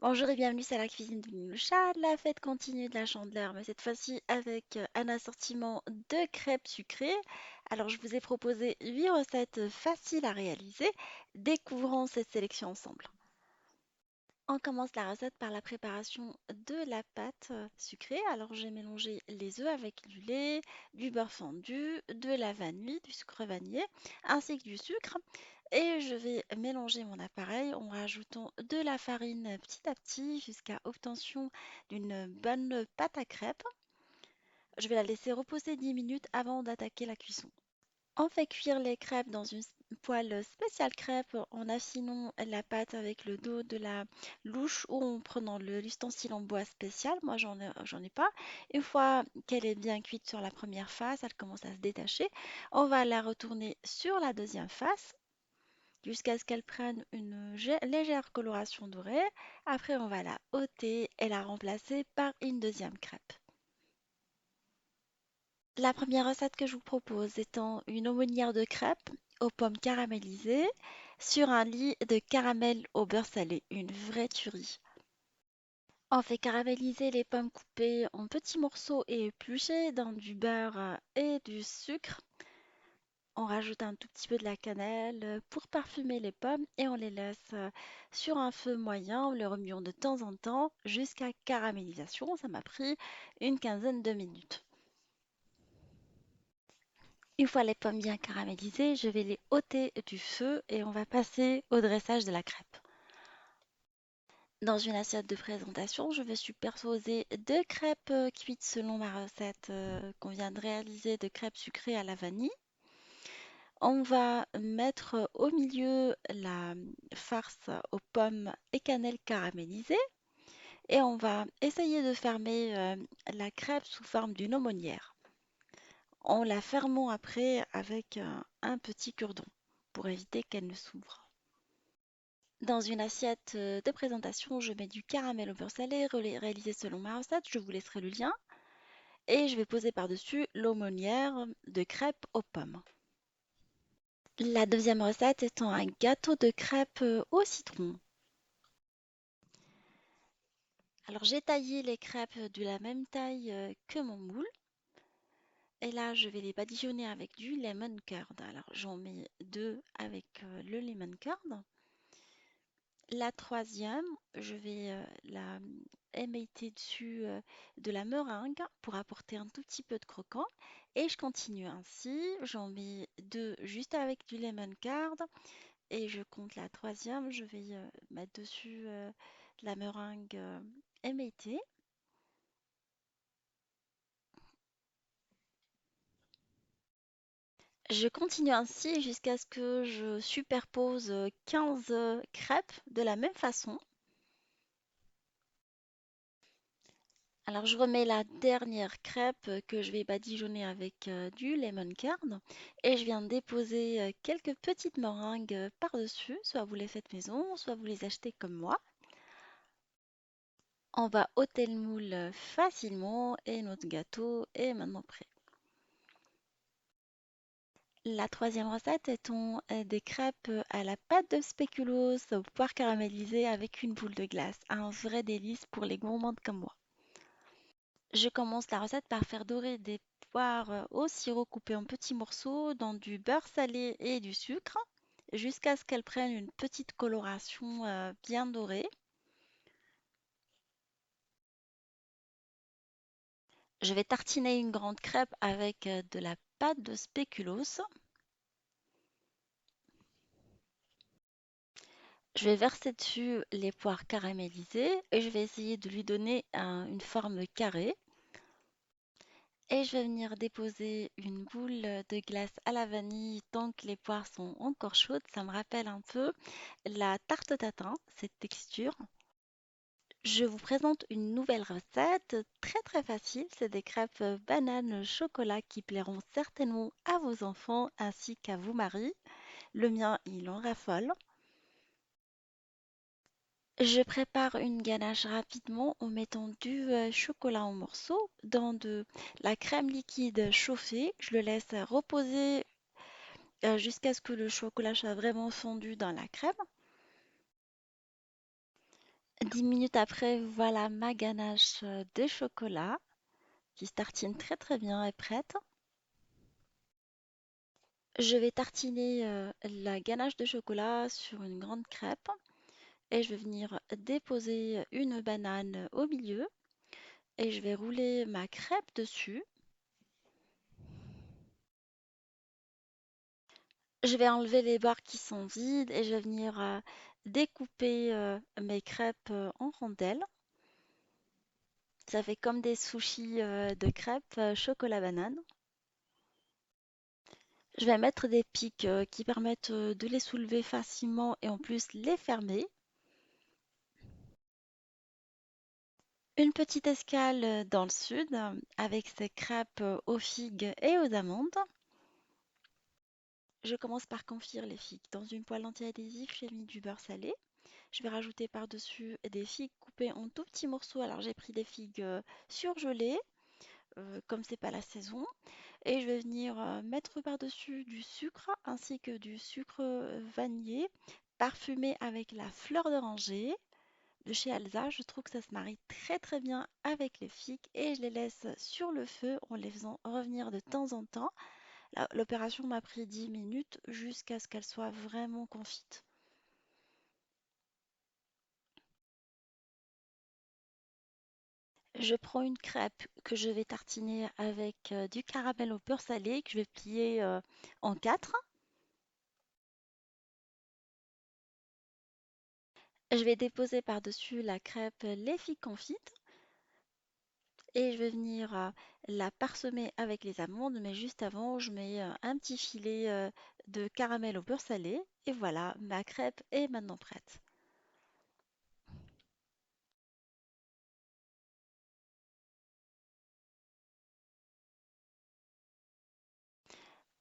Bonjour et bienvenue à la cuisine de Niloucha. La fête continue de la Chandeleur, mais cette fois-ci avec un assortiment de crêpes sucrées. Alors, je vous ai proposé 8 recettes faciles à réaliser. Découvrons cette sélection ensemble. On commence la recette par la préparation de la pâte sucrée. Alors, j'ai mélangé les œufs avec du lait, du beurre fondu, de la vanille, du sucre vanillé, ainsi que du sucre. Et je vais mélanger mon appareil en rajoutant de la farine petit à petit jusqu'à obtention d'une bonne pâte à crêpes. Je vais la laisser reposer 10 minutes avant d'attaquer la cuisson. On fait cuire les crêpes dans une poêle spéciale crêpes en affinant la pâte avec le dos de la louche ou en prenant l'ustensile en bois spécial. Moi, j'en ai pas. Une fois qu'elle est bien cuite sur la première face, elle commence à se détacher. On va la retourner sur la deuxième face jusqu'à ce qu'elle prenne une légère coloration dorée. Après, on va la ôter et la remplacer par une deuxième crêpe. La première recette que je vous propose étant une aumônière de crêpes aux pommes caramélisées sur un lit de caramel au beurre salé, une vraie tuerie. On fait caraméliser les pommes coupées en petits morceaux et épluchées dans du beurre et du sucre. On rajoute un tout petit peu de la cannelle pour parfumer les pommes et on les laisse sur un feu moyen en les remuant de temps en temps jusqu'à caramélisation. Ça m'a pris une quinzaine de minutes. Une fois les pommes bien caramélisées, je vais les ôter du feu et on va passer au dressage de la crêpe. Dans une assiette de présentation, je vais superposer deux crêpes cuites selon ma recette qu'on vient de réaliser de crêpes sucrées à la vanille. On va mettre au milieu la farce aux pommes et cannelle caramélisée et on va essayer de fermer la crêpe sous forme d'une aumônière. En la fermant après avec un petit cure-dent pour éviter qu'elle ne s'ouvre. Dans une assiette de présentation, je mets du caramel au beurre salé réalisé selon ma recette. Je vous laisserai le lien. Et je vais poser par-dessus l'aumônière de crêpes aux pommes. La deuxième recette étant un gâteau de crêpes au citron. Alors j'ai taillé les crêpes de la même taille que mon moule. Et là, je vais les badigeonner avec du lemon curd. Alors j'en mets deux avec le lemon curd. La troisième, je vais la émailler dessus de la meringue pour apporter un tout petit peu de croquant. Et je continue ainsi. J'en mets deux juste avec du lemon curd. Et je compte la troisième. Je vais mettre dessus de la meringue émaillée. Je continue ainsi jusqu'à ce que je superpose 15 crêpes de la même façon. Alors, je remets la dernière crêpe que je vais badigeonner avec du lemon curd et je viens de déposer quelques petites meringues par-dessus. Soit vous les faites maison, soit vous les achetez comme moi. On va ôter le moule facilement et notre gâteau est maintenant prêt. La troisième recette étant des crêpes à la pâte de spéculoos au poire caramélisé avec une boule de glace. Un vrai délice pour les gourmandes comme moi. Je commence la recette par faire dorer des poires au sirop coupé en petits morceaux dans du beurre salé et du sucre jusqu'à ce qu'elles prennent une petite coloration bien dorée. Je vais tartiner une grande crêpe avec de la pâte de spéculoos. Je vais verser dessus les poires caramélisées et je vais essayer de lui donner une forme carrée. Et je vais venir déposer une boule de glace à la vanille tant que les poires sont encore chaudes. Ça me rappelle un peu la tarte tatin, cette texture. Je vous présente une nouvelle recette très très facile. C'est des crêpes banane chocolat qui plairont certainement à vos enfants ainsi qu'à vos maris. Le mien, il en raffole. Je prépare une ganache rapidement en mettant du chocolat en morceaux dans de la crème liquide chauffée. Je le laisse reposer jusqu'à ce que le chocolat soit vraiment fondu dans la crème. 10 minutes après, voilà ma ganache de chocolat qui se tartine très très bien est prête. Je vais tartiner la ganache de chocolat sur une grande crêpe et je vais venir déposer une banane au milieu et je vais rouler ma crêpe dessus. Je vais enlever les bords qui sont vides et je vais venir découper mes crêpes en rondelles. Ça fait comme des sushis de crêpes chocolat banane. Je vais mettre des pics qui permettent de les soulever facilement et en plus les fermer. Une petite escale dans le sud avec ces crêpes aux figues et aux amandes. Je commence par confire les figues. Dans une poêle anti-adhésif, j'ai mis du beurre salé. Je vais rajouter par-dessus des figues coupées en tout petits morceaux. Alors j'ai pris des figues surgelées, comme c'est pas la saison. Et je vais venir mettre par-dessus du sucre ainsi que du sucre vanillé parfumé avec la fleur d'oranger de chez Alsa. Je trouve que ça se marie très très bien avec les figues et je les laisse sur le feu en les faisant revenir de temps en temps. L'opération m'a pris 10 minutes jusqu'à ce qu'elles soient vraiment confites. Je prends une crêpe que je vais tartiner avec du caramel au beurre salé que je vais plier en quatre. Je vais déposer par-dessus la crêpe les figues confites et je vais venir la parsemer avec les amandes, mais juste avant, je mets un petit filet de caramel au beurre salé et voilà, ma crêpe est maintenant prête.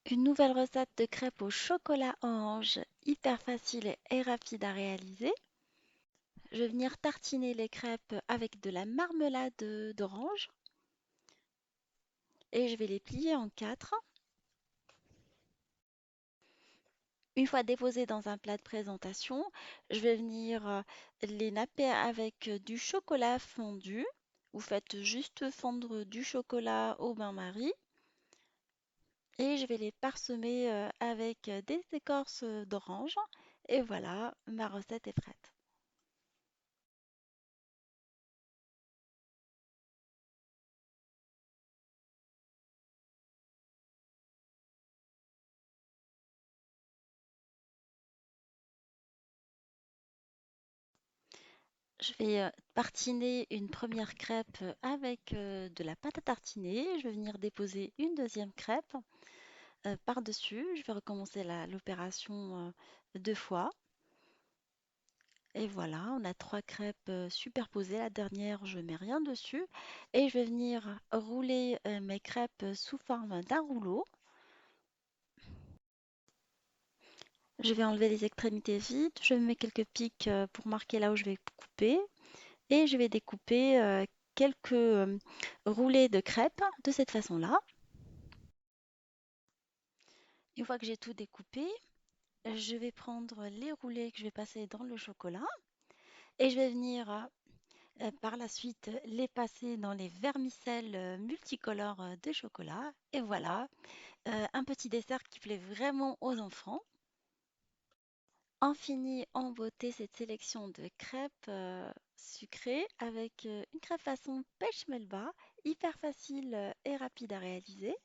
Une nouvelle recette de crêpes au chocolat orange, hyper facile et rapide à réaliser. Je vais venir tartiner les crêpes avec de la marmelade d'orange et je vais les plier en quatre. Une fois déposées dans un plat de présentation, je vais venir les napper avec du chocolat fondu. Vous faites juste fondre du chocolat au bain-marie et je vais les parsemer avec des écorces d'orange. Et voilà, ma recette est prête. Je vais tartiner une première crêpe avec de la pâte à tartiner. Je vais venir déposer une deuxième crêpe par-dessus. Je vais recommencer l'opération deux fois. Et voilà, on a trois crêpes superposées. La dernière, je mets rien dessus. Et je vais venir rouler mes crêpes sous forme d'un rouleau. Je vais enlever les extrémités vides. Je mets quelques pics pour marquer là où je vais couper. Et je vais découper quelques roulés de crêpes de cette façon-là. Une fois que j'ai tout découpé, je vais prendre les roulés que je vais passer dans le chocolat et je vais venir par la suite les passer dans les vermicelles multicolores de chocolat. Et voilà, un petit dessert qui plaît vraiment aux enfants. On finit en beauté cette sélection de crêpes sucrées avec une crêpe façon pêche melba, hyper facile et rapide à réaliser.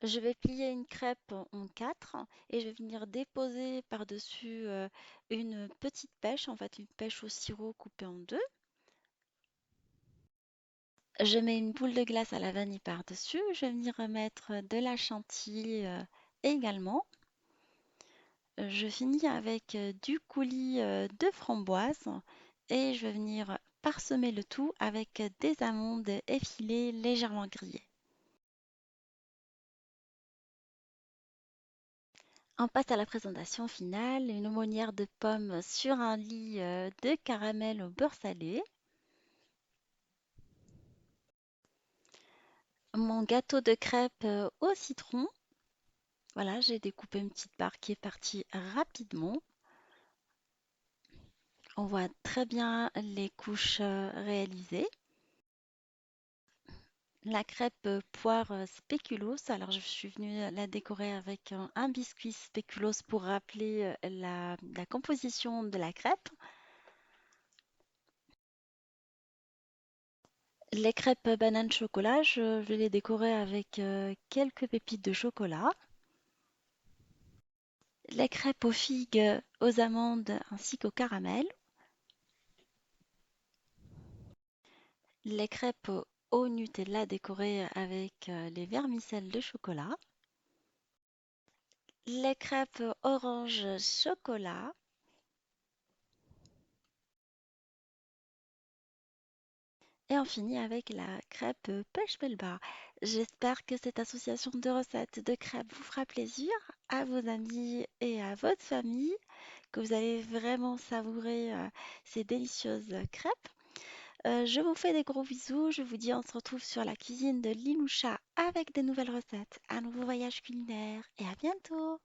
Je vais plier une crêpe en quatre et je vais venir déposer par-dessus une petite pêche, en fait une pêche au sirop coupée en deux. Je mets une boule de glace à la vanille par-dessus. Je vais venir remettre de la chantilly également. Je finis avec du coulis de framboise et je vais venir parsemer le tout avec des amandes effilées légèrement grillées. On passe à la présentation finale, une aumônière de pommes sur un lit de caramel au beurre salé, mon gâteau de crêpes au citron, Voilà, j'ai découpé une petite barre qui est partie rapidement. On voit très bien les couches réalisées. La crêpe poire spéculoos, alors je suis venue la décorer avec un biscuit spéculoos pour rappeler la composition de la crêpe. Les crêpes banane chocolat, je vais les décorer avec quelques pépites de chocolat. Les crêpes aux figues, aux amandes ainsi qu'au caramel. Les crêpes au Nutella décorées avec les vermicelles de chocolat. Les crêpes orange chocolat. Et on finit avec la crêpe pêche melba. J'espère que cette association de recettes de crêpes vous fera plaisir à vos amis et à votre famille, que vous allez vraiment savourer ces délicieuses crêpes. Je vous fais des gros bisous. Je vous dis on se retrouve sur la cuisine de Liloucha avec des nouvelles recettes, un nouveau voyage culinaire et à bientôt.